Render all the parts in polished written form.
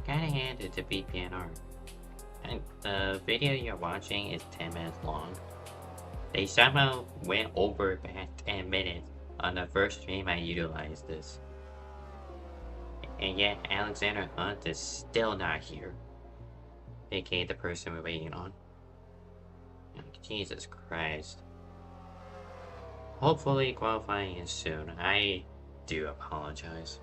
gotta hand it to BPNR. And the video you're watching is 10 minutes long. They somehow went over past 10 minutes on the first stream I utilized this. And yet Alexander Hunt is still not here. AKA the person we're waiting on. Jesus Christ. Hopefully qualifying is soon. I do apologize.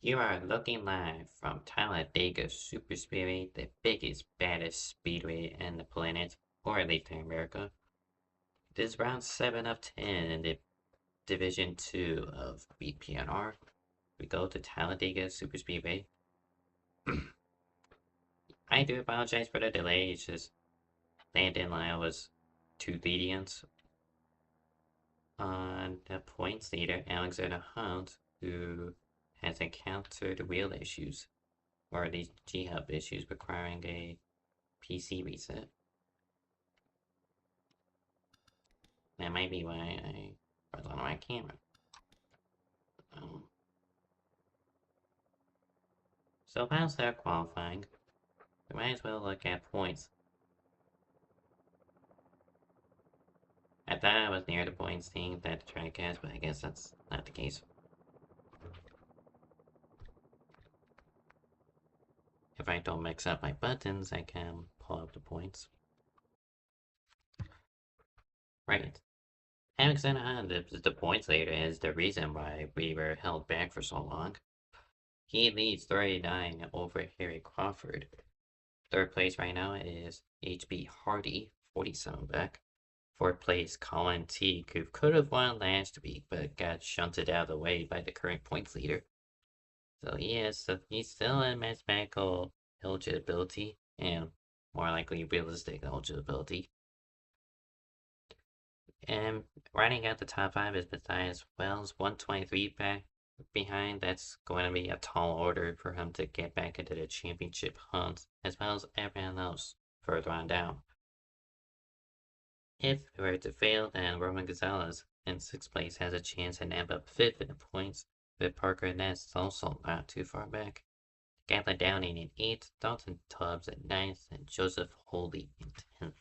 You are looking live from Talladega Superspeedway, the biggest, baddest speedway in the planet, or at least in America. It is round 7 of 10 in the Division 2 of BPNR. We go to Talladega Superspeedway. I do apologize for the delay, it's just Landon Lyle was too lenient on the points leader, Alexander Hunt, who has encountered wheel issues, or at least G-Hub issues requiring a PC reset. That might be why I was on my camera. So whilst they're qualifying, we might as well look at points. I thought I was near the points thing that the track has, but I guess that's not the case. If I don't mix up my buttons, I can pull up the points. Right. Alexander Hunt, the points leader, is the reason why we were held back for so long. He leads 39 over Harry Crawford. Third place right now is HB Hardy, 47 back. Fourth place, Colin Teague, who could have won last week, but got shunted out of the way by the current points leader. So he's still in mathematical eligibility, and more likely realistic eligibility. And riding out the top 5 is Matthias Wells, 123 back, behind, that's going to be a tall order for him to get back into the championship hunt, as well as everyone else further on down. If he were to fail, then Roman Gonzalez in 6th place has a chance to nab up 5th in points, with Parker Ness also not too far back. Gatlin Downing in 8th, Dalton Tubbs at 9th, and Joseph Holy in 10th.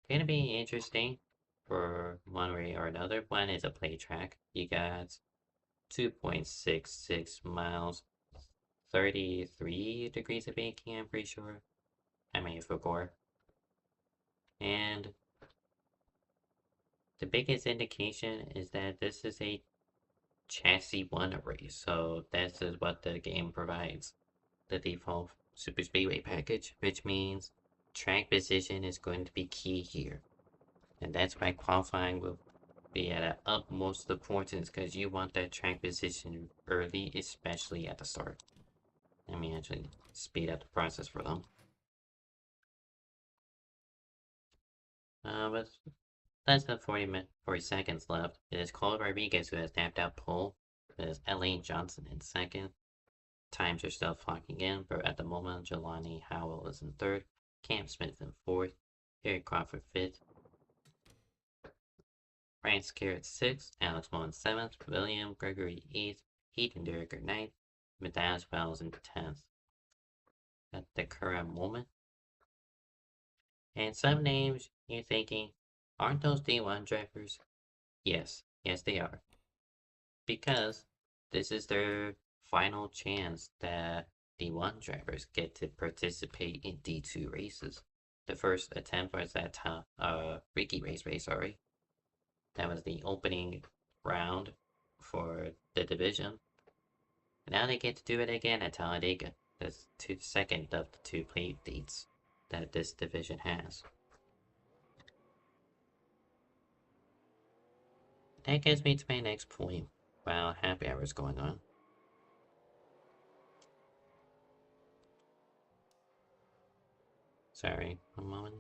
Gonna be interesting for one way or another. One is a play track. You got 2.66 miles, 33 degrees of baking, I'm pretty sure. I may have forgot. And the biggest indication is that this is a chassis 1 race, so this is what the game provides. The default Super Speedway package, which means track position is going to be key here. And that's why qualifying will be at utmost importance, because you want that track position early, especially at the start. Let me actually speed up the process for them. But less than 40 seconds left. It is Cole Rodriguez who has tapped out pole. It is Elaine Johnson in 2nd. Times are still flocking in, but at the moment, Jelani Howell is in 3rd. Cam Smith in 4th. Eric Crawford 5th. Ryan Scarrett 6th. Alex Mullen 7th. William Gregory 8th. Heaton Derricker 9th. Matthias Wells in 10th. At the current moment. And some names you're thinking, aren't those D1 drivers? Yes, they are. Because this is their final chance that D1 drivers get to participate in D2 races. The first attempt was at Ricky race, sorry. That was the opening round for the division. Now they get to do it again at Talladega. That's the second of the 2 play dates that this division has. That gets me to my next point while happy hour is going on. Sorry, a moment.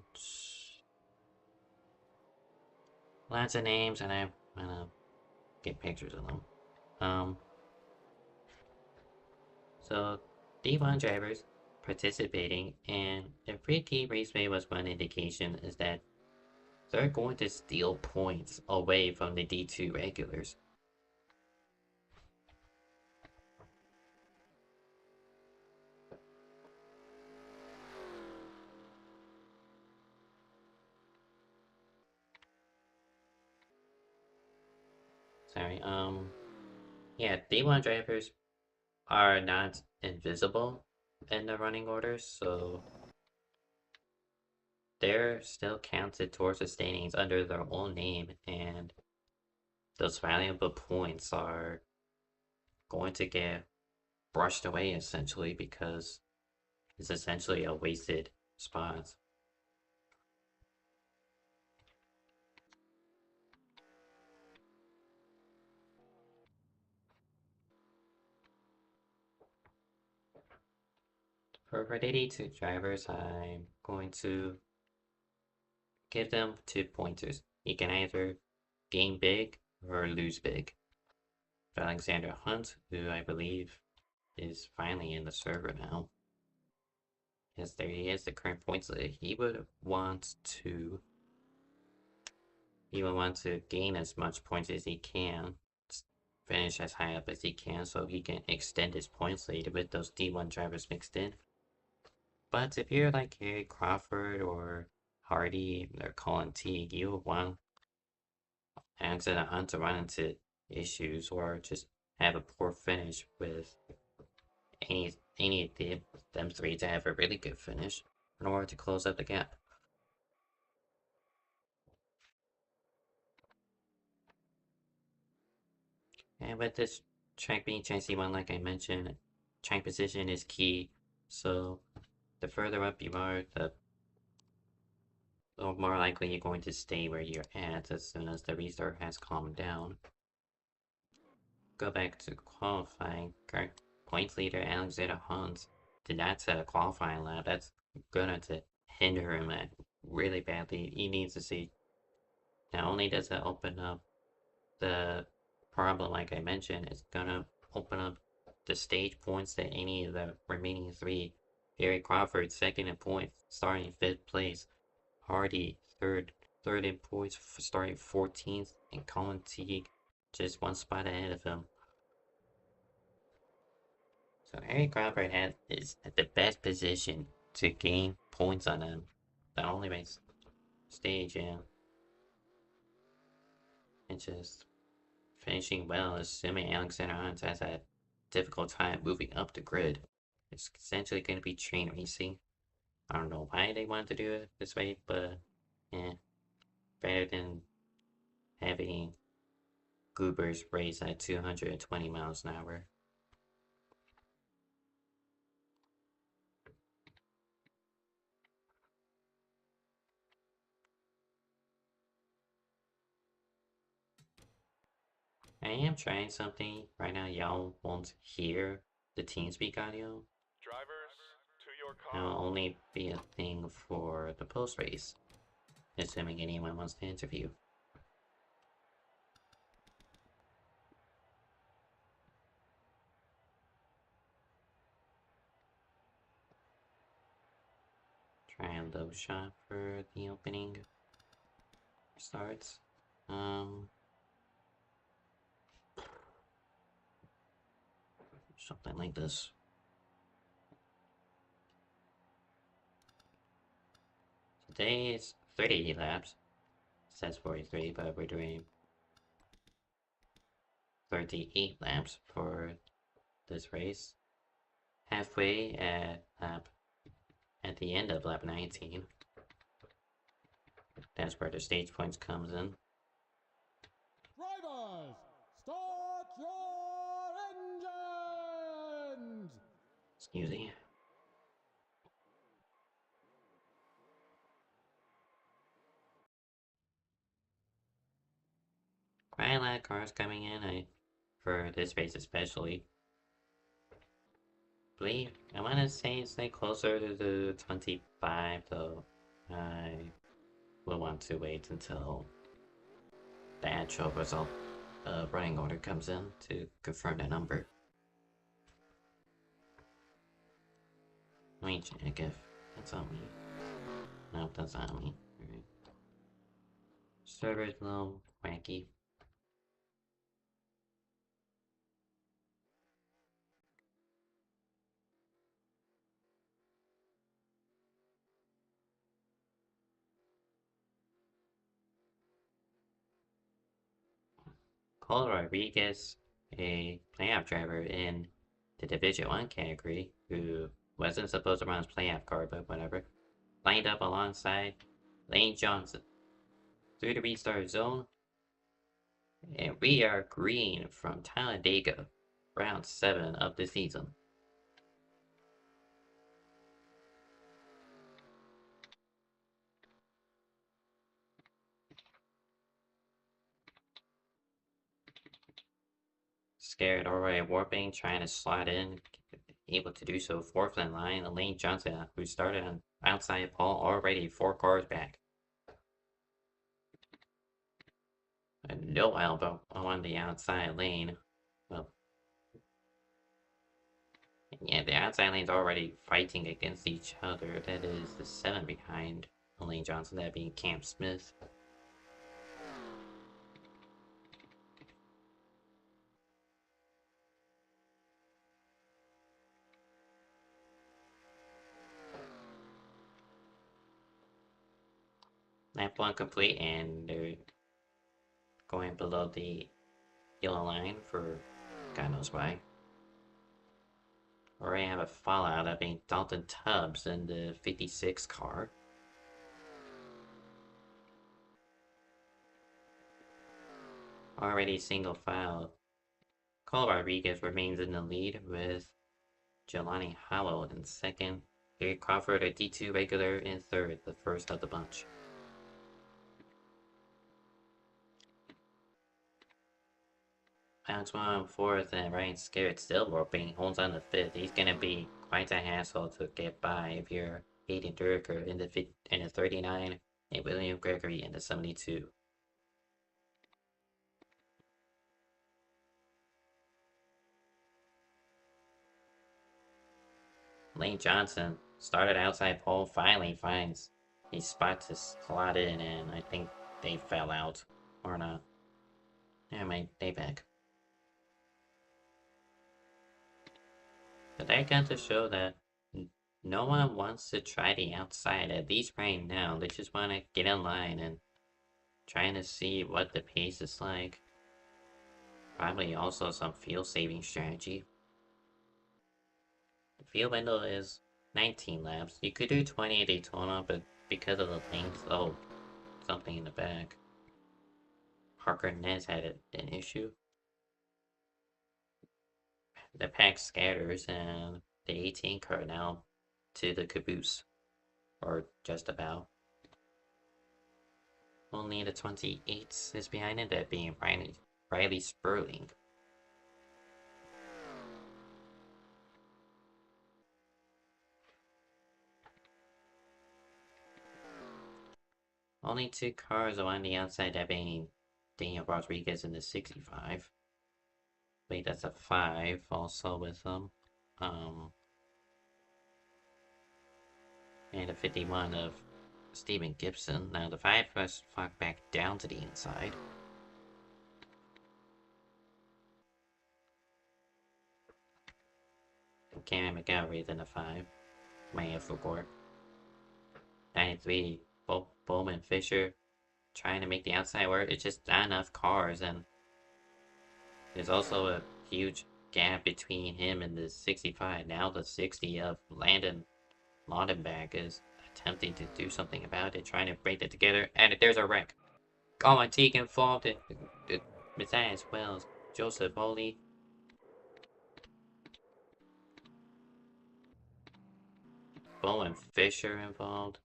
Lots of names, and I'm gonna get pictures of them. So D1 drivers participating in a Ricky Raceway was one indication is that they're going to steal points away from the D2 regulars. Sorry, yeah, D1 drivers are not invisible in the running order, so they're still counted towards the standings under their own name, and those valuable points are going to get brushed away essentially because it's essentially a wasted spot. For Redity 2 drivers, I'm going to give them 2 pointers. You can either gain big or lose big. Alexander Hunt, who I believe is finally in the server now. Yes, there he is, the current points leader. He would want to gain as much points as he can, finish as high up as he can, so he can extend his points lead with those D1 drivers mixed in. But if you're like Harry Crawford or Hardy or Colin Teague, you would want Alexander Hunt to run into issues or just have a poor finish with any of them 3 to have a really good finish in order to close up the gap. And with this track being chassis 1, like I mentioned, track position is key. So the further up you are, the more likely you're going to stay where you're at as soon as the restart has calmed down. Go back to qualifying. Points leader Alexander Hunt did not set a qualifying lap. That's gonna to hinder him really badly. He needs to see Not only does it open up the problem, like I mentioned, it's gonna open up the stage points that any of the remaining three. Gary Crawford second in points, starting fifth place. Hardy third in points, starting 14th, and Colin Teague just one spot ahead of him. So Harry Crawford is at the best position to gain points on him. The only race stage, yeah. And just finishing well, assuming Alexander Hans has a difficult time moving up the grid. It's essentially going to be train racing. I don't know why they want to do it this way, but yeah, better than having Goobers race at 220 miles an hour. I am trying something right now. Y'all won't hear the TeamSpeak audio. Drivers, to your It'll car. only be a thing for the post race, assuming anyone wants to interview. Try a low shot for the opening starts. Something like this. Today is 38 laps. It says 43, but we're doing 38 laps for this race. Halfway at the end of lap 19. That's where the stage points comes in. Drivers, start your engines! Excuse me. Quite a lot of cars coming in, for this race especially. I want to say it's like closer to the 25, though. I will want to wait until the actual result running order comes in to confirm the number. Let me check if that's on me. Nope, that's not me. Alright. Server's a little wacky. Cole Rodriguez, a playoff driver in the Division 1 category, who wasn't supposed to run his playoff car, but whatever, lined up alongside Lane Johnson through the restart zone. And we are green from Talladega, round 7 of the season. Scared already warping, trying to slide in, able to do so fourth in line. Lane Johnson, who started on outside Paul, already 4 cars back. No elbow on the outside lane. Well, yeah, the outside lane's already fighting against each other. That is the 7 behind Lane Johnson, that being Cam Smith. Lap 1 complete, and they're going below the yellow line for God knows why. Already have a fallout, that being Dalton Tubbs in the 56 car. Already single file. Cole Rodriguez remains in the lead with Jelani Howell in second. Gary Crawford, a D2 regular, in third, the first of the bunch. Alex Wong fourth, and Ryan Scarrett still warping, holds on to fifth. He's gonna be quite a hassle to get by if you're Hayden Durker in the 39 and William Gregory in the 72. Lane Johnson started outside pole, finally finds a spot to slot in, and I think they fell out. Or not. Yeah, they back. But that got to show that no one wants to try the outside, at least right now. They just want to get in line and trying to see what the pace is like. Probably also some fuel saving strategy. The fuel window is 19 laps. You could do 20 at Daytona, but because of the length, oh, something in the back. Parker Nez had an issue. The pack scatters and the 18 car now to the caboose. Or just about. Only the 28 is behind it, that being Riley Sperling. Only 2 cars are on the outside, that being Daniel Rodriguez in the 65. Wait, that's a 5 also with them. And a 51 of Steven Gibson. Now the 5 was fucked back down to the inside. Cameron McGarry in the 5. Maya Fugor. 93, Bowman Fisher trying to make the outside work. It's just not enough cars, and there's also a huge gap between him and the 65. Now the 60 of Landon Laudenbach is attempting to do something about it, trying to break that together, and there's a wreck. Colin Teague involved in Matthias Wells, Joseph Foley. Bowman Fisher involved.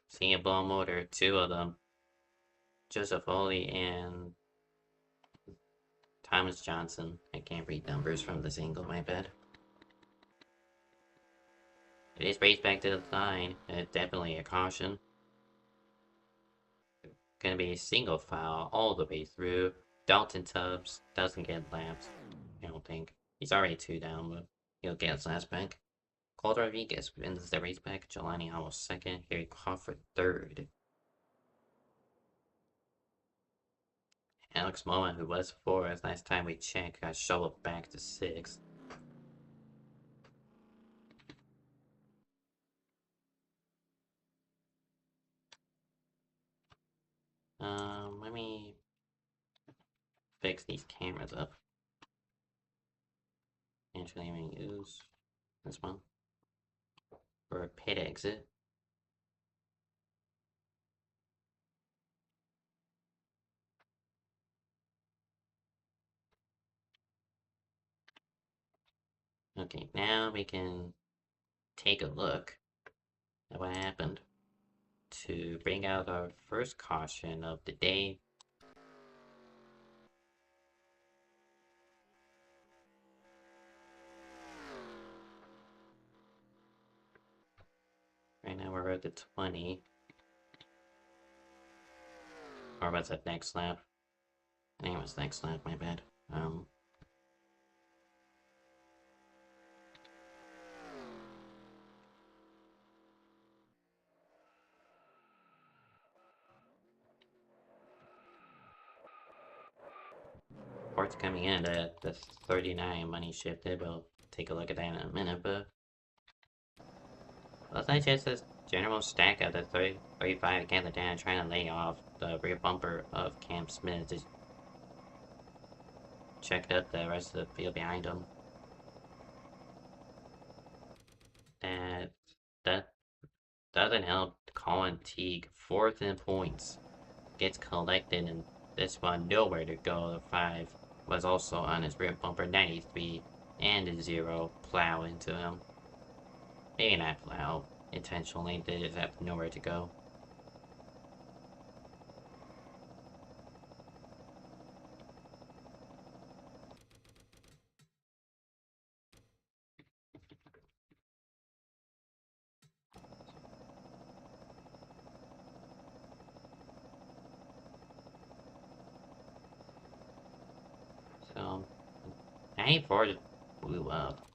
Seeing a blown motor, 2 of them. Joseph Foley and Thomas Johnson. I can't read numbers from this angle, my bad. It is raced back to the line. Definitely a caution. Gonna be a single file all the way through. Dalton Tubbs doesn't get laps. I don't think. He's already 2 down, but he'll get his last back. Colt Rodriguez wins the race back. Jelani Howell 2nd. Harry Crawford 3rd. Alex Moa, who was 4th last time we checked, got shoveled back to 6th. Let me fix these cameras up. Actually, I'm gonna use this one for a pit exit. Okay, now we can take a look at what happened to bring out our first caution of the day. Right now we're at the 20. Or was it next lap? I think it was next lap, my bad. Reports coming in that the 39 money shifted. We'll take a look at that in a minute, but looks like just this general stack of the 35 again, the down trying to lay off the rear bumper of Cam Smith. Just checked out the rest of the field behind him. That doesn't help Colin Teague. 4th in points. Gets collected, and this one nowhere to go. The 5 was also on his rear bumper. 93 and a 0 plow into him. Maybe not plow intentionally, they just have nowhere to go. So, 94 blew up.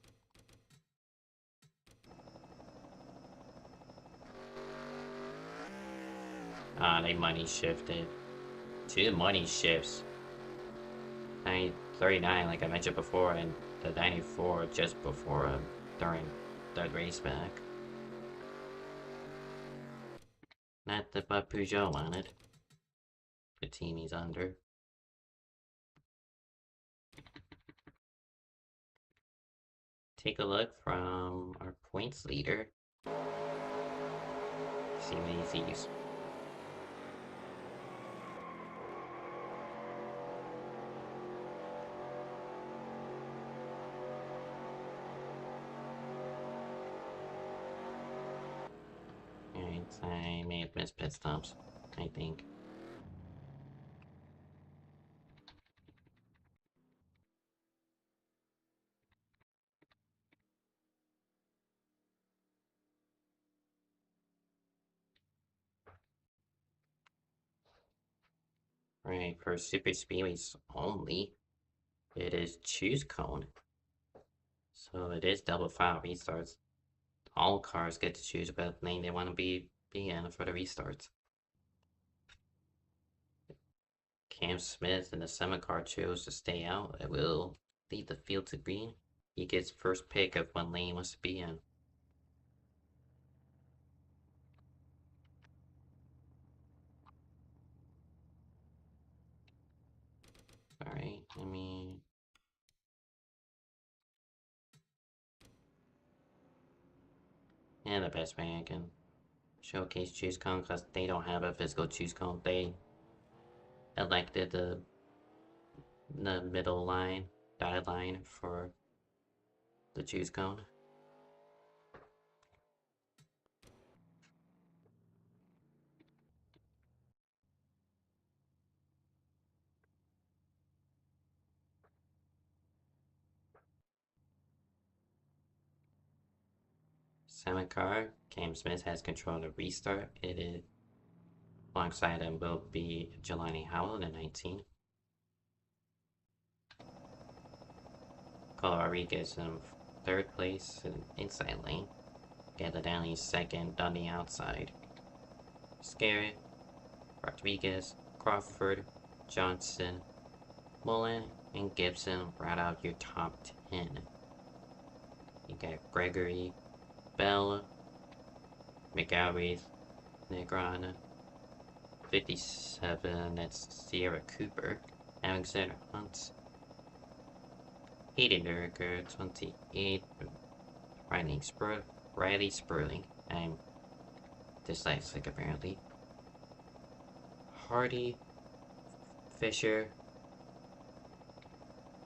Ah, they money shifted. 2 money shifts. 39, like I mentioned before, and the 94 just before during the race back. Not the what Peugeot wanted. Fatini's under. Take a look from our points leader. See what he sees. Alright, I may have missed pit stops, I think. Right, for super speedways only, it is choose cone. So it is double file restarts. All cars get to choose what lane they want to be in for the restarts. Cam Smith in the semi-car chose to stay out. It will lead the field to green. He gets first pick of what lane he wants to be in. Alright, let me... And the best way I can showcase choose cone because they don't have a physical choose cone. They elected the middle line, dotted line for the choose cone. Semi-car, Cam Smith has control of the restart. It is alongside him will be Jelani Howell in 19. Cole Rodriguez in third place in inside lane. Galladani second on the outside. Scary, Rodriguez, Crawford, Johnson, Mullen, and Gibson right out your top 10. You got Gregory, Bell, McGarry, Negron, 57, that's Sierra Cooper, Alexander Hunt, Hayden Durker, 28, Riley Sperling, I'm dyslexic apparently, Hardy, Fisher,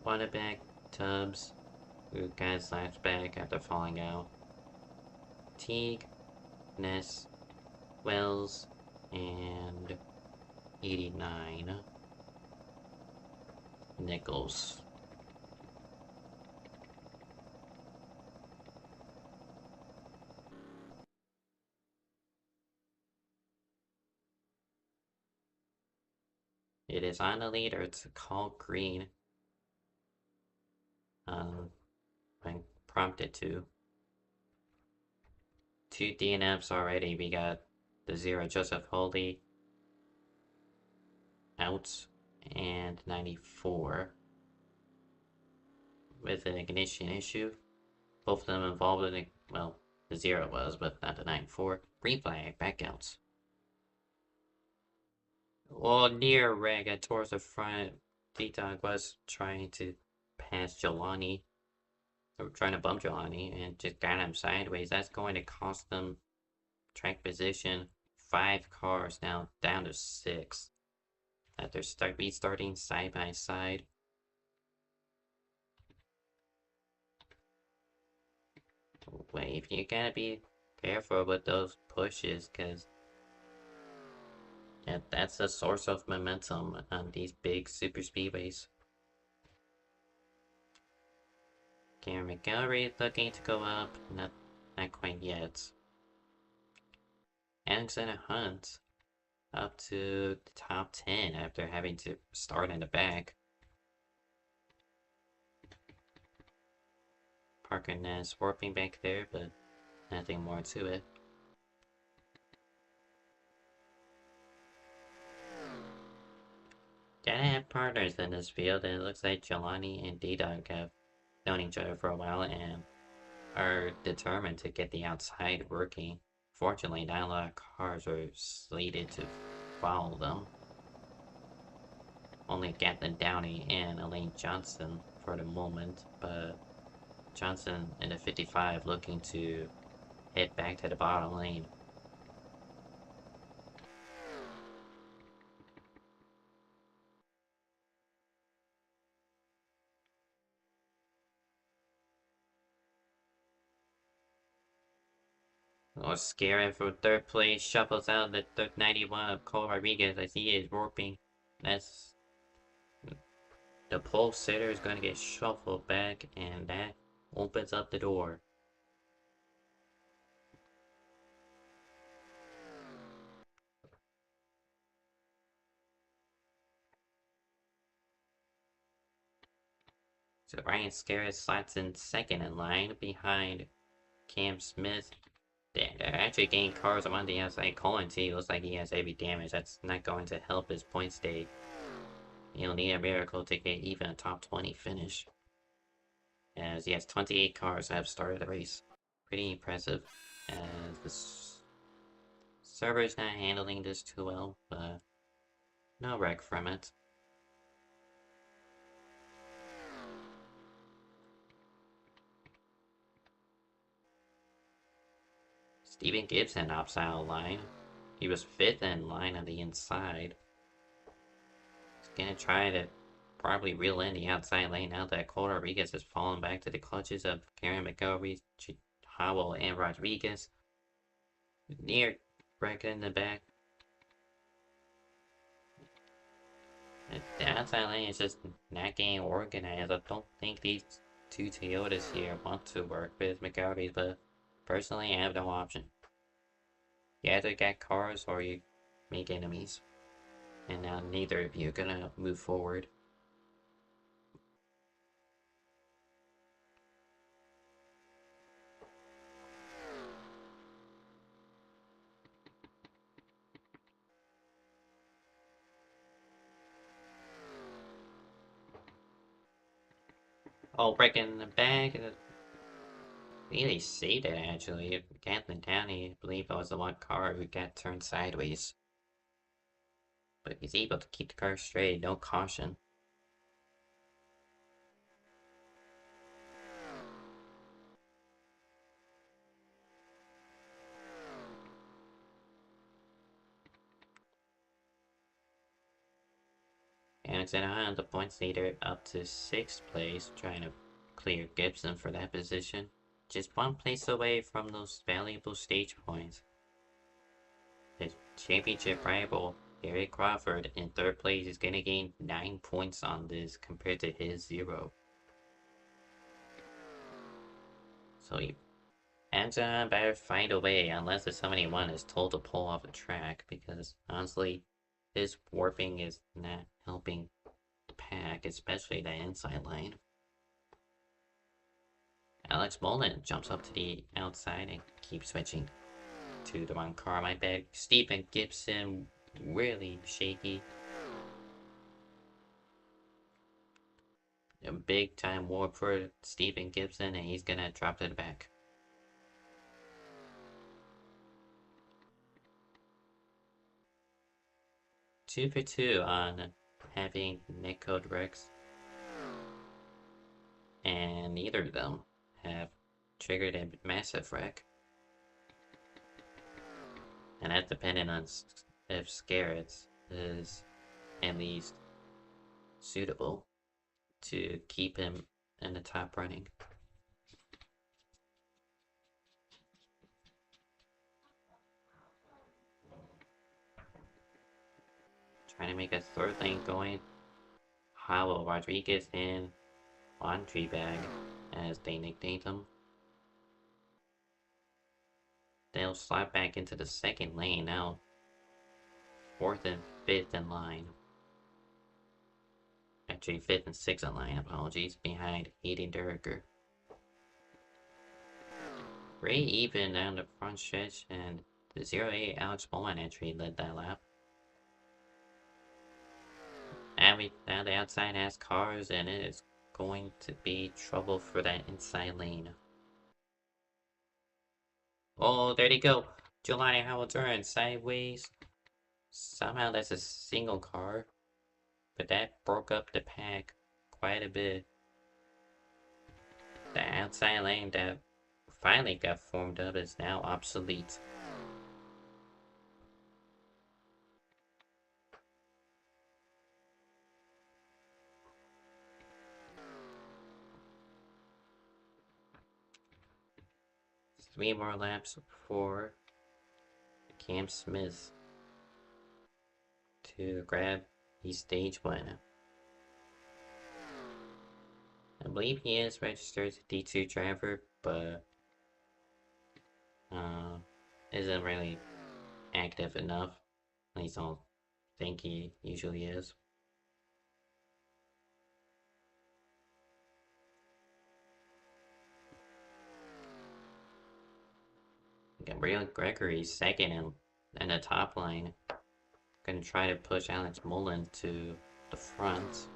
Wannaback, Tubbs, who got his last back after falling out, Teague, Ness, Wells, and 89, Nichols. It is on the leader to call green. When prompted to. 2 DNFs already. We got the 0 Joseph Holy out and 94 with an ignition issue. Both of them involved in it. Well, the 0 was, but not the 94. Green flag, back outs. Well, near wreck towards the front. D-Dog was trying to pass Jelani. Or trying to bump Jelani and just got him sideways. That's going to cost them track position. 5 cars now down to 6. After restarting side by side. Wait, you gotta be careful with those pushes, because that's a source of momentum on these big super speedways. Cameron McGalley looking to go up, not quite yet. Alexander Hunt up to the top 10 after having to start in the back. parking as warping back there, but nothing more to it. Gotta have partners in this field, and it looks like Jelani and D-Dog have known each other for a while and are determined to get the outside working. Fortunately, not a lot of cars are slated to follow them. Only Gatlin Downey and Elaine Johnson for the moment, but Johnson in the 55 looking to head back to the bottom lane. Or Scaring for third place, shuffles out the 91 of Cole Rodriguez as he is warping. That's the pole sitter is going to get shuffled back, and that opens up the door. So Ryan Scaris slots in second in line behind Cam Smith. They're actually getting cars on the outside. Colin T looks like he has heavy damage. That's not going to help his point stay. He'll need a miracle to get even a top 20 finish. As he has 28 cars that have started the race. Pretty impressive. As the server's not handling this too well, but no wreck from it. Steven Gibson opts out of line. He was 5th in line on the inside. He's gonna try to probably reel in the outside lane now that Cole Rodriguez has fallen back to the clutches of Karen McGilvery, Howell, and Rodriguez. Near wreck in the back. The outside lane is just not getting organized. I don't think these two Toyotas here want to work with McGilvery, but personally, I have no option. You either get cars or you make enemies. And now neither of you are gonna move forward. Oh, breaking the bag. Really saved it actually. Gatlin Downey, I believe that was the one car who got turned sideways. But he's able to keep the car straight, no caution. Alexander, the points leader, up to 6th place, trying to clear Gibson for that position. Just one place away from those valuable stage points. The championship rival, Gary Crawford, in 3rd place, is gonna gain 9 points on this compared to his 0. So Amazon better find a way, unless the 71 is told to pull off the track, because honestly, his warping is not helping the pack, especially the inside line. Alex Mullen jumps up to the outside and keeps switching to the wrong car. My bad. Stephen Gibson, really shaky. A big time warp for Stephen Gibson, and he's gonna drop to the back. Two for two on having netcode wrecks, and neither of them have triggered a massive wreck. And that's dependent on if Scarrett is at least suitable to keep him in the top running. Trying to make a 3rd lane going. Howell, Rodriguez, and Laundry Bag, as they nicknamed him. They'll slide back into the 2nd lane now. 4th and 5th in line. Actually, 5th and 6th in line, apologies, behind Hayden Durger. Ray even down the front stretch, and the 08 Alex Bowman entry led that lap. And now the outside has cars, and it is going to be trouble for that inside lane. Oh, there they go. Jelani Hamilton sideways. Somehow that's a single car, but that broke up the pack quite a bit. The outside lane that finally got formed up is now obsolete. Three more laps for Cam Smith to grab the stage win. I believe he is registered as a D2 driver, but isn't really active enough. At least I don't think he usually is. Gabriel Gregory second in the top line. Gonna try to push Alex Mullen to the front.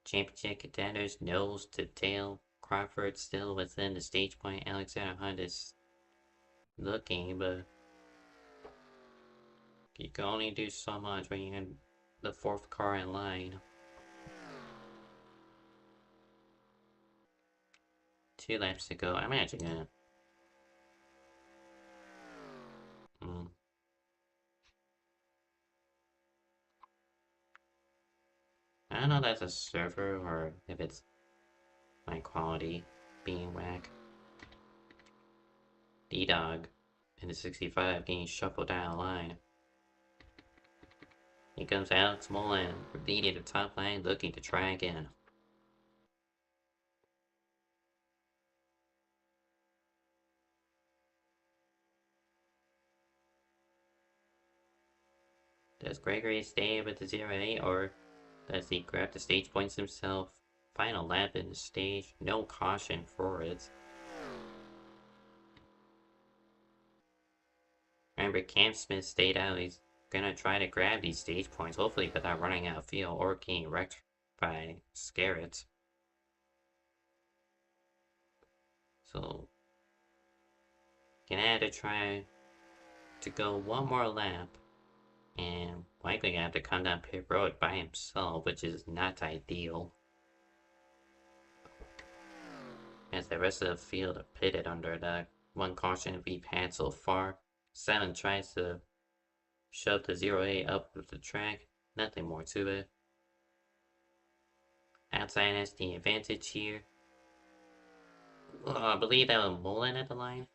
Championship contenders nose to tail. Crawford still within the stage point. Alexander Hunt is looking, but you can only do so much when you're in the fourth car in line. 2 laps to go. I'm actually gonna. I don't know if that's a server or if it's my quality being whack. D-Dog in the 65 getting shuffled down the line. Here comes Alex Mullen leading the top line, looking to try again. Does Gregory stay with the 08 or does he grab the stage points himself? Final lap in the stage, no caution for it. Remember, Cam Smith stayed out. He's gonna try to grab these stage points, hopefully without running out of fuel or getting wrecked by Scarrett. So, gonna have to try to go one more lap and likely gonna have to come down pit road by himself, which is not ideal. As the rest of the field are pitted under the one caution we've had so far. 7 tries to shove the 08 up the track, nothing more to it. Outside has the advantage here. I believe that was Mullen at the line.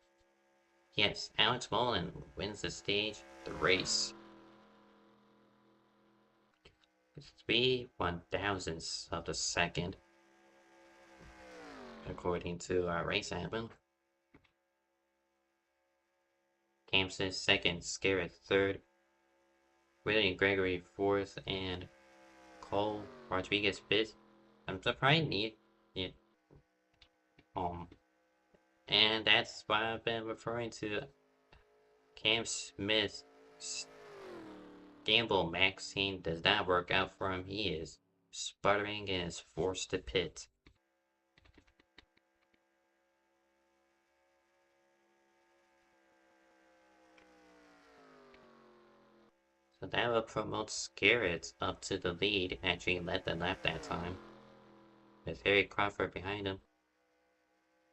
Yes, Alex Mullen wins the stage, the race. 3/1000ths of a second, according to our race admin. Campson second, Scarrett third, William Gregory fourth, and Cole Rodriguez fifth. I'm surprised it. And that's why I've been referring to Cam Smith's gamble maxine does not work out for him. He is sputtering and is forced to pit. So that will promote Scarrett up to the lead, actually led the lap that time, with Harry Crawford behind him.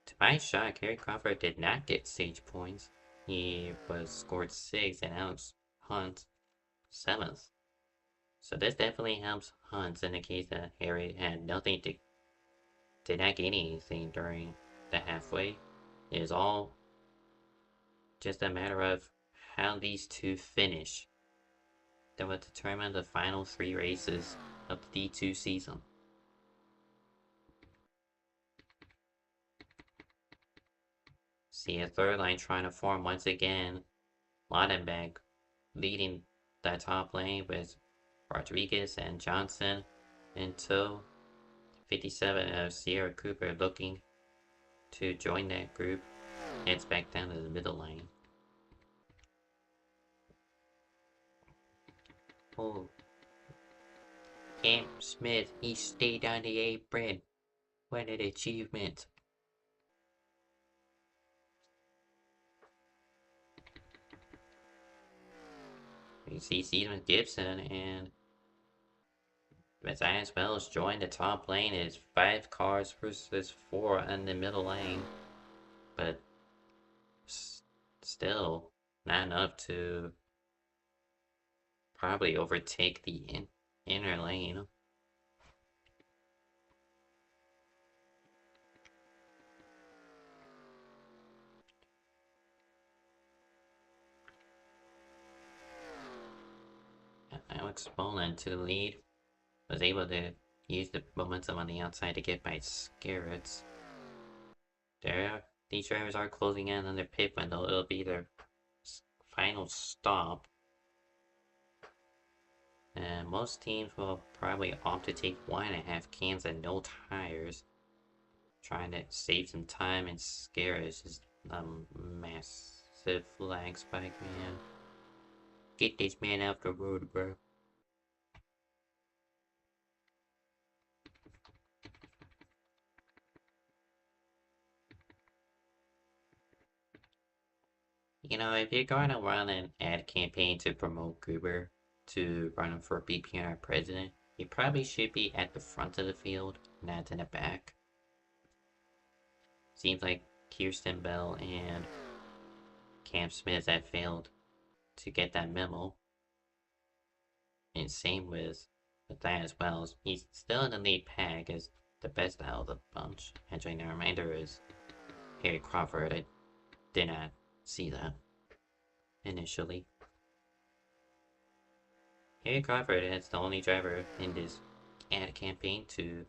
To my shock, Harry Crawford did not get stage points. He was scored 6th and Alex Hunt 7th. So this definitely helps Hunt in the case that Harry had nothing to did not get anything during the halfway. It is all just a matter of how these two finish that will determine the final 3 races of the D2 season. See a third line trying to form once again. Laudenbach leading that top lane with Rodriguez and Johnson. until 57 of Sierra Cooper looking to join that group heads back down to the middle lane. Oh, Cam Smith, he stayed on the apron. What an achievement. You see Steven Gibson and Matthias Wells join the top lane. It's 5 cars versus 4 on the middle lane. But still not enough to probably overtake the inner lane. Alex Boland to the lead was able to use the momentum on the outside to get by Scarrets. These drivers are closing in on their pit window. It'll be their final stop. And most teams will probably opt to take 1.5 cans and no tires, trying to save some time. And Scarrets is a massive flag spike, man. Get this man off the road, bro. You know, if you're going to run an ad campaign to promote Gruber to run for BPNR president, you probably should be at the front of the field, not in the back. Seems like Kirsten Bell and Cam Smith have failed to get that memo. And same with Matthias Wells. He's still in the lead pack as the best out of the bunch. Actually, the reminder is Harry Crawford. I did not see that initially. Harry Crawford is the only driver in this ad campaign to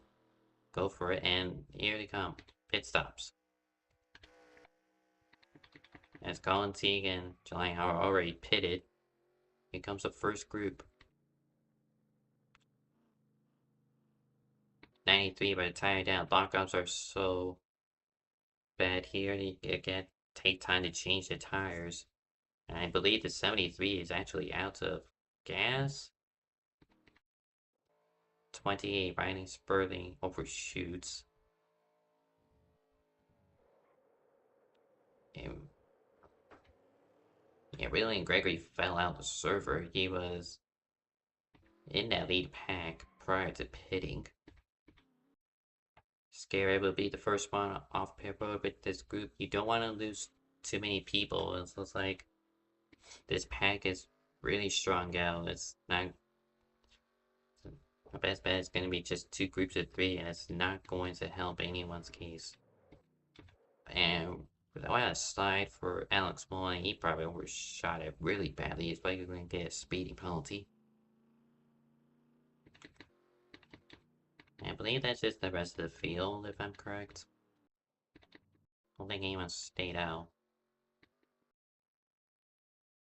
go for it, and here they come. Pit stops. As Colin Teague and Julian are already pitted, here comes the first group. 93 by the tire down. Lockups are so bad here. You get take time to change the tires. And I believe the 73 is actually out of gas. 28 Riding Sperling overshoots. And yeah, really, Gregory fell out the server. He was in that lead pack prior to pitting. Scary will be the first one off pit road with this group. You don't want to lose too many people. It looks like this pack is really strong out. It's not. My best bet is going to be just 2 groups of 3, and it's not going to help anyone's case. And without a slide for Alex Mullen, he probably overshot it really badly. He's probably going to get a speeding penalty. I believe that's just the rest of the field, if I'm correct. I don't think anyone stayed out.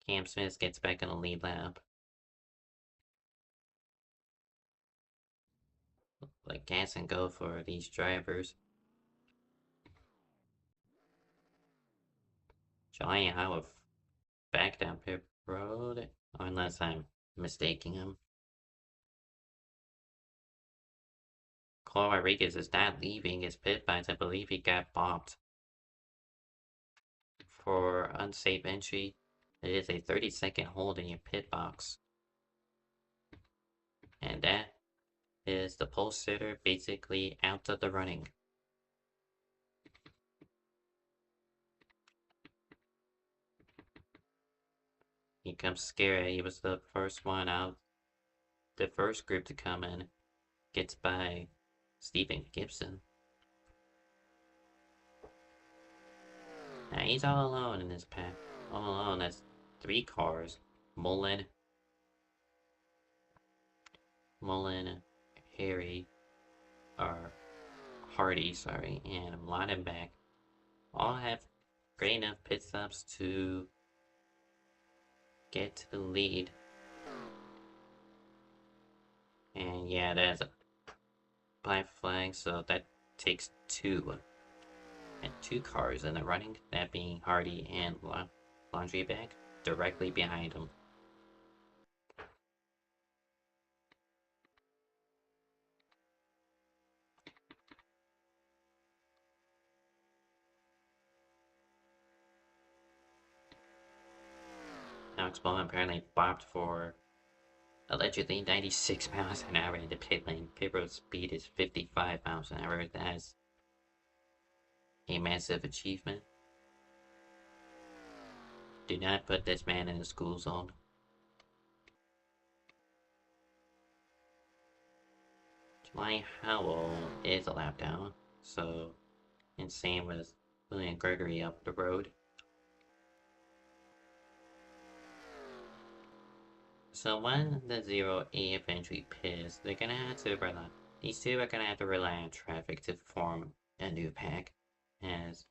Cam Smith gets back in the lead lap. Like gas and go for these drivers. Giant Howard back down pit road, unless I'm mistaking him. Cole Rodriguez is not leaving his pit box. I believe he got bopped for unsafe entry. It is a 30-second hold in your pit box. And that is the pole sitter basically out of the running. He comes Scary. He was the first one out. The first group to come in. Gets by Stephen Gibson. Now he's all alone in this pack. All alone. That's 3 cars. Mullen, Harry, or Hardy, sorry, and Mladenbeck all have great enough pit stops to get to the lead. And yeah, black flag, so that takes two. And two cars in the running, that being Hardy and Laundry Bag, directly behind him. Alex Bowman apparently bopped for allegedly 96 miles an hour in the pit lane. Pit road speed is 55 miles an hour. That's a massive achievement. Do not put this man in the school zone. Jelani Howell is a lap down, so insane with William Gregory up the road. So when the 0A eventually pits, they're gonna have to rely. These two are gonna have to rely on traffic to form a new pack, as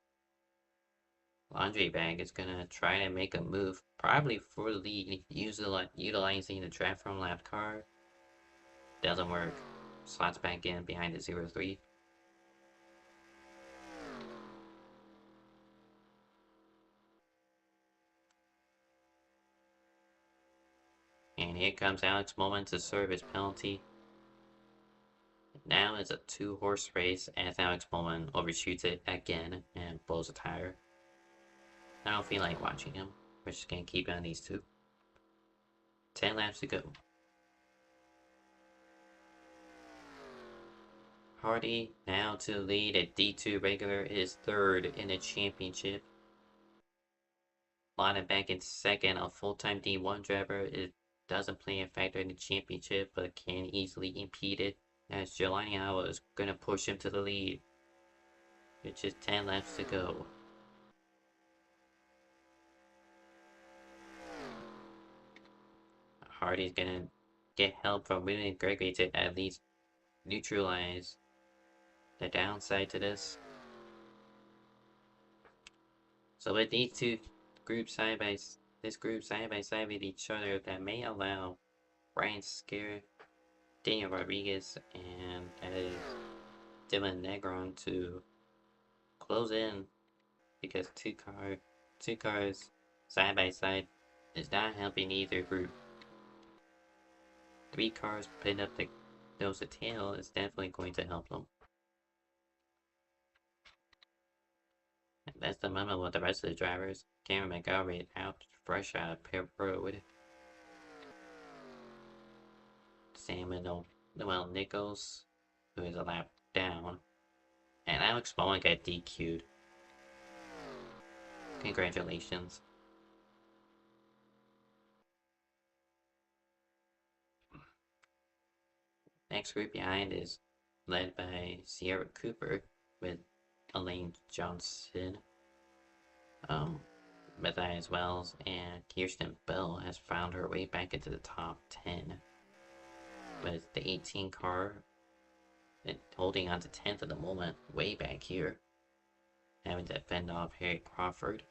Laundry Bag is gonna try to make a move, probably for the lead, utilizing the draft from lap car. Doesn't work. Slots back in behind the 0-3. And here comes Alex Bowman to serve his penalty. Now it's a two-horse race as Alex Bowman overshoots it again and blows a tire. I don't feel like watching him. We're just gonna keep on these two. 10 laps to go. Hardy now to lead at D2 regular is third in the championship. Lana back in second, a full-time D1 driver. It doesn't play a factor in the championship, but can easily impede it, as Jelani Howell is going to push him to the lead. It's just 10 laps to go. Hardy's going to get help from William Gregory to at least neutralize the downside to this. So with these two groups side by side with each other, that may allow Brian Scare, Daniel Rodriguez, and Dylan Negron to close in, because two cars side by side is not helping either group. 3 cars putting up the nose to tail is definitely going to help them. And that's the moment with the rest of the drivers. Cameron McGarvey out fresh out of pit road. Same with Noel Nichols, who is a lap down. And Alex Bowman got DQ'd. Congratulations. Next group behind is led by Sierra Cooper with Elaine Johnson. Matthias Wells and Kirsten Bell has found her way back into the top 10. With the 18 car holding on to 10th at the moment, way back here. Having to fend off Harry Crawford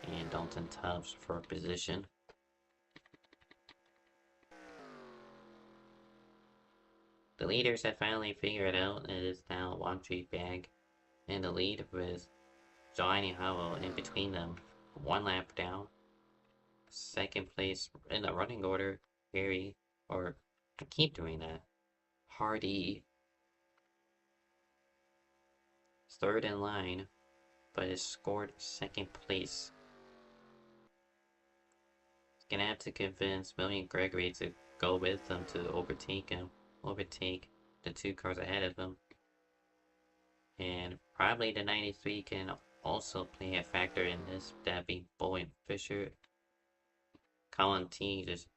and Dalton Tubbs for position. The leaders have finally figured out it is now Laundry Bag in the lead with Jelani Howell in between them, 1 lap down. Second place in the running order, Harry, or I keep doing that, Hardy. Third in line, but has scored second place. He's gonna have to convince William Gregory to go with them to overtake the 2 cars ahead of him. And probably the 93 can also play a factor in this, that being Bowen Fisher. Colin T just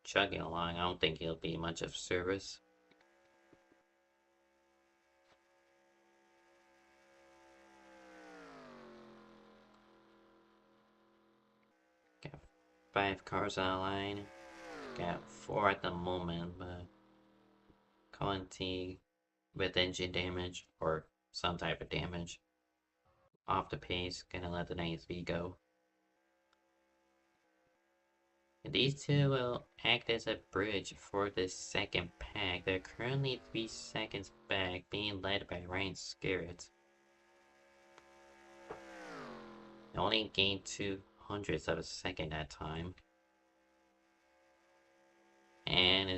chugging along. I don't think he'll be much of service. Got 5 cars on the line. Got 4 at the moment, but Colin T with engine damage or some type of damage off the pace, gonna let the 93 go. And these two will act as a bridge for the second pack. They're currently 3 seconds back, being led by Ryan Scarrett. They only gained 2/100ths of a second that time. And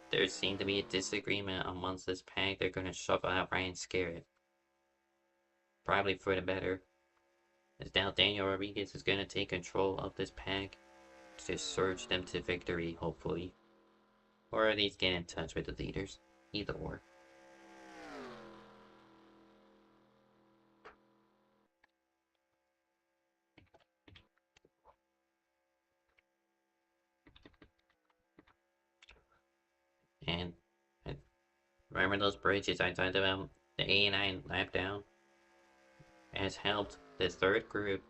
there seems to be a disagreement amongst this pack. They're going to shuffle out Ryan Scarrett. Probably for the better. As now Daniel Rodriguez is going to take control of this pack to surge them to victory, hopefully. Or at least get in touch with the leaders. Either or. And remember those bridges I talked about? The 89 lap down has helped the third group,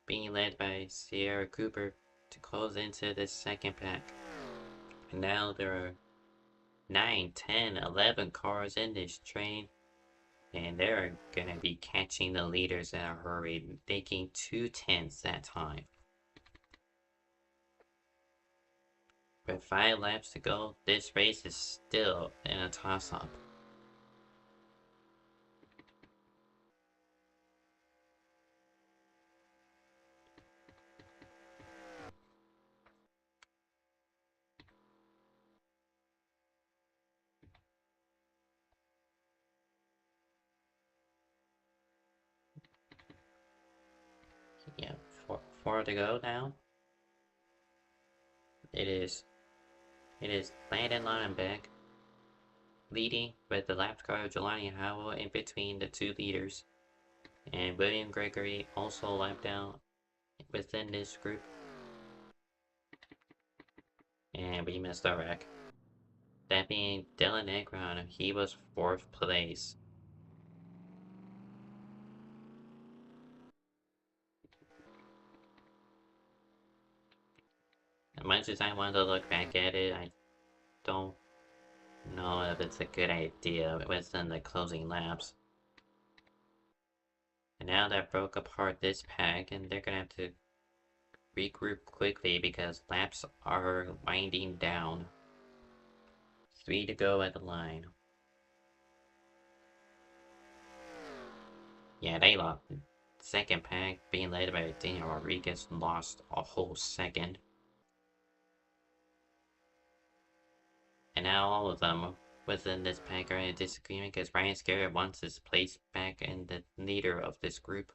being led by Sierra Cooper, to close into the second pack. And now there are 9, 10, 11 cars in this train, and they're gonna be catching the leaders in a hurry, taking 2/10ths that time. With 5 laps to go, this race is still in a toss-up. Yeah, four to go now. It is Landon Lonnenbeck leading with the lap car of Jelani Howell in between the two leaders. And William Gregory also lapped out within this group. And we missed our wreck. That being Dylan Negron, he was 4th place. As much as I want to look back at it, I don't know if it's a good idea within the closing laps. And now that broke apart this pack, and they're gonna have to regroup quickly because laps are winding down. 3 to go at the line. Yeah, they lost. Second pack, being led by Daniel Rodriguez, lost a whole second. And now all of them within this pack are in a disagreement because Ryan Scarrett wants his place back in the leader of this group.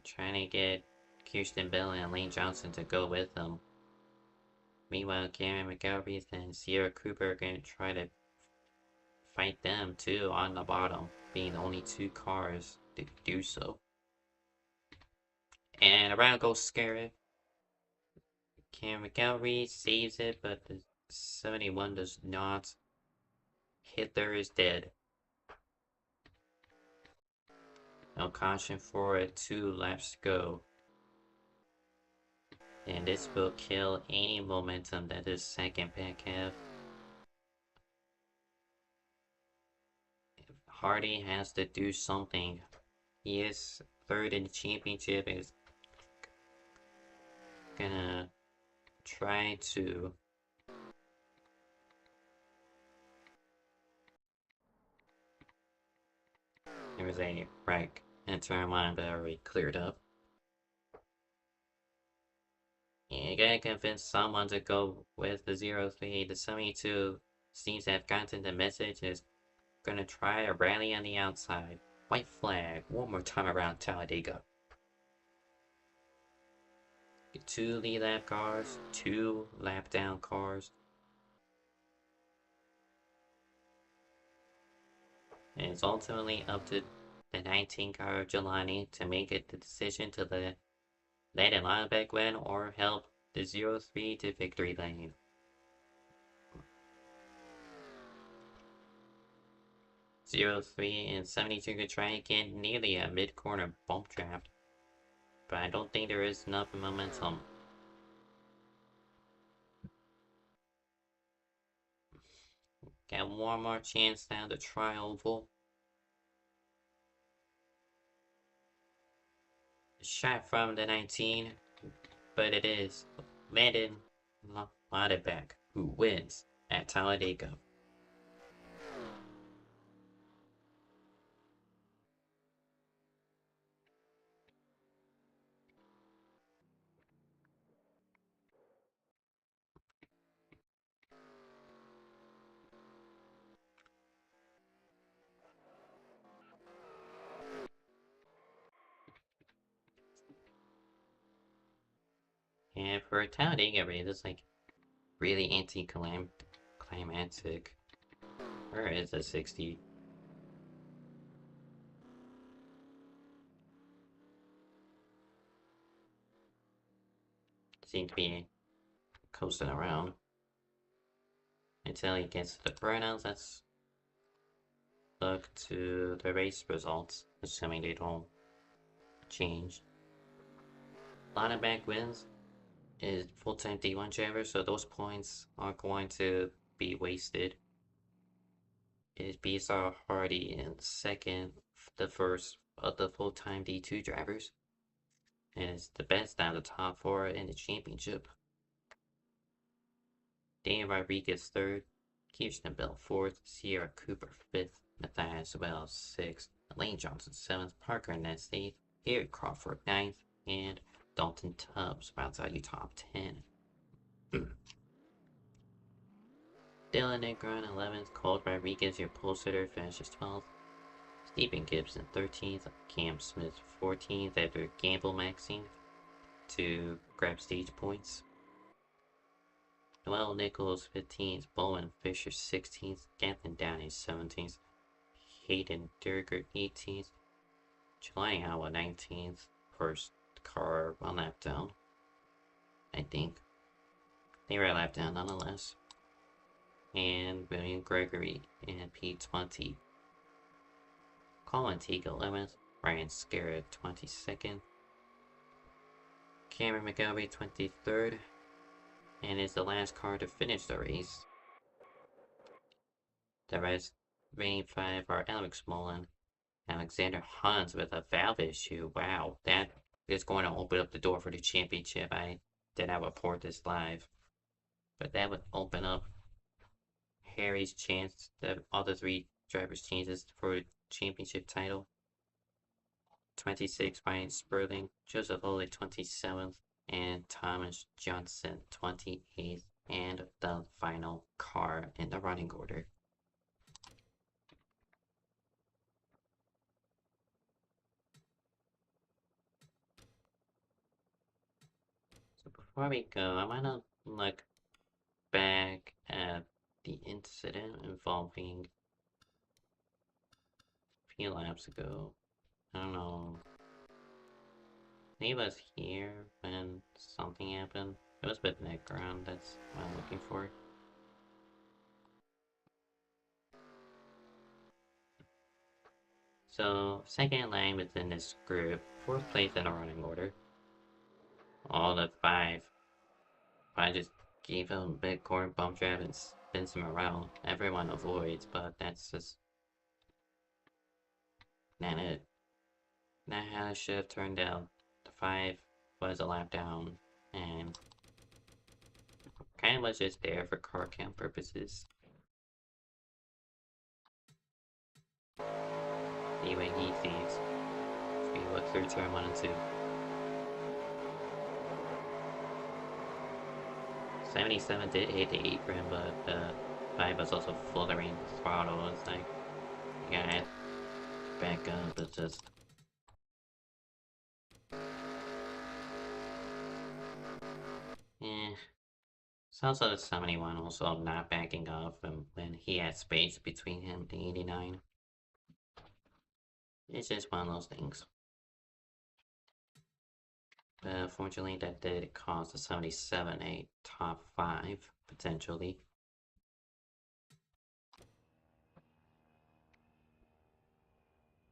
Trying to get Kirsten Bell and Lane Johnson to go with them. Meanwhile, Cameron McElreath and Sierra Cooper are going to try to fight them too on the bottom, being the only 2 cars to do so. And around goes Scarrett. Cameron McElreath saves it, but the 71 does not. Hitler is dead. No caution for it, 2 laps to go. And this will kill any momentum that this second pack have. Hardy has to do something. He is 3rd in the championship and is gonna try to there was a wreck and turn line but already cleared up. And you gotta convince someone to go with the 03. The 72 seems to have gotten the message and is gonna try a rally on the outside. White flag, one more time around Talladega. 2 lead lap cars, 2 lap down cars. And it's ultimately up to the 19 car of Jelani to make it the decision to let a lineback win or help the 03 to victory lane. Zero 03 and 72 could try again nearly a mid-corner bump draft, but I don't think there is enough momentum. Got one more chance now to try oval. shot from the 19, but it is Landon Laudenbach who wins at Talladega. And for a Talladega race, it's like really anticlimactic. Where is the 60? Seem to be coasting around until he gets to the burnouts. Let's look to the race results, assuming they don't change. Laudenbach wins, is full-time D1 driver, so those points are going to be wasted. It is BSR Hardy in second, the first of the full-time D2 drivers, and it's the best out of the top four in the championship. Dan Rodriguez third, Kirsten Bell fourth, Sierra Cooper fifth, Matthias Wells sixth, Elaine Johnson seventh, Parker Ness eighth, Harry Crawford ninth, and Dalton Tubbs rounds out your top 10. Dylan Negron 11th, Colt Rodriguez, your pole sitter, finishes 12th. Stephen Gibson 13th, Cam Smith 14th after Gamble maxing to grab stage points. Noel Nichols 15th, Bowman Fisher 16th, Gatlin Downey 17th, Hayden Durger 18th, July Howa 19th, first car one lap down, I think. They were a lap down nonetheless. And William Gregory in P20. Colin Teague 11th, Ryan Scarrett 22nd, Cameron McGilvery 23rd, and is the last car to finish the race. The rest, remaining 5 are Alex Mullen, Alexander Hans with a valve issue. Wow, that is going to open up the door for the championship. I did not report this live, but that would open up Harry's chance, the other 3 drivers' chances for the championship title. 26, Ryan Sperling, Joseph Oley 27th, and Thomas Johnson 28th, and the final car in the running order. So before we go, I want to look back at the incident involving a few laps ago. I don't know. He was here when something happened. It was with Nick around, that's what I'm looking for. So, second line within this group, 4th place in the running order. All the 5. I just gave him a big corner bump drive and spins him around. Everyone avoids, but that's just not it. Not how it should have turned out. The 5 was a lap down, and kind of was just there for car count purposes. Anyway, he sees. We look through turn 1 and 2. 77 did hit the apron, but the 5 was also fluttering the throttle. It's like, you gotta back up, it's just. Eh. It's also the 71 also not backing off when he had space between him and the 89. It's just one of those things. But fortunately, that did cause the 77 a top 5, potentially.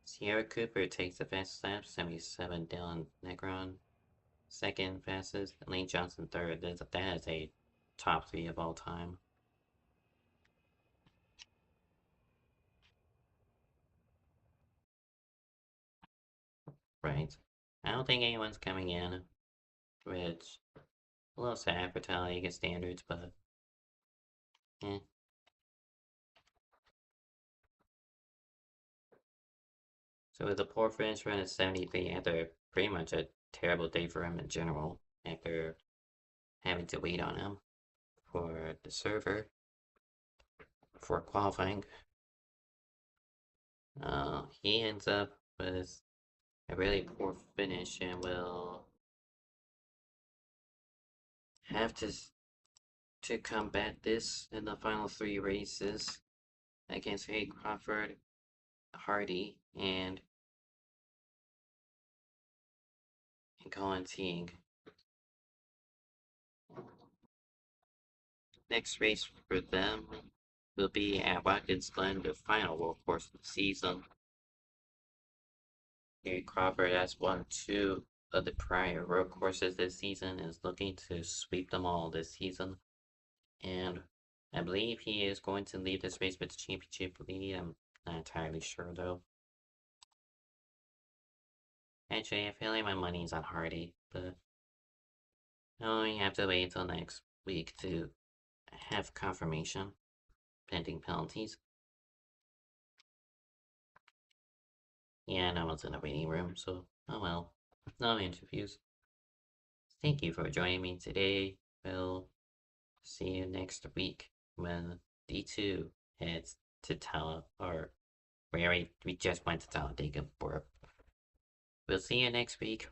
Sierra Cooper takes the fastest lap, 77 Dylan Negron. Second fastest, Lane Johnson third. That is a top 3 of all time. Right. I don't think anyone's coming in, which a little sad for Talladega standards, but eh. So with a poor finish run at 73 after pretty much a terrible day for him in general, after having to wait on him for the server for qualifying, he ends up with a really poor finish and will have to combat this in the final three races against Hay Crawford, Hardy, and Colin Teague. Next race for them will be at Watkins Glen, the final road course of the season. Gary Crawford has won two of the prior road courses this season, is looking to sweep them all this season. And I believe he is going to leave this race with the championship lead. I'm not entirely sure though. Actually, I feel like my money's on Hardy, but I only have to wait until next week to have confirmation, pending penalties. Yeah, no one's in the waiting room, so oh well. No interviews. Thank you for joining me today. We'll see you next week when D2 heads to or we just went to Talladega for. We'll see you next week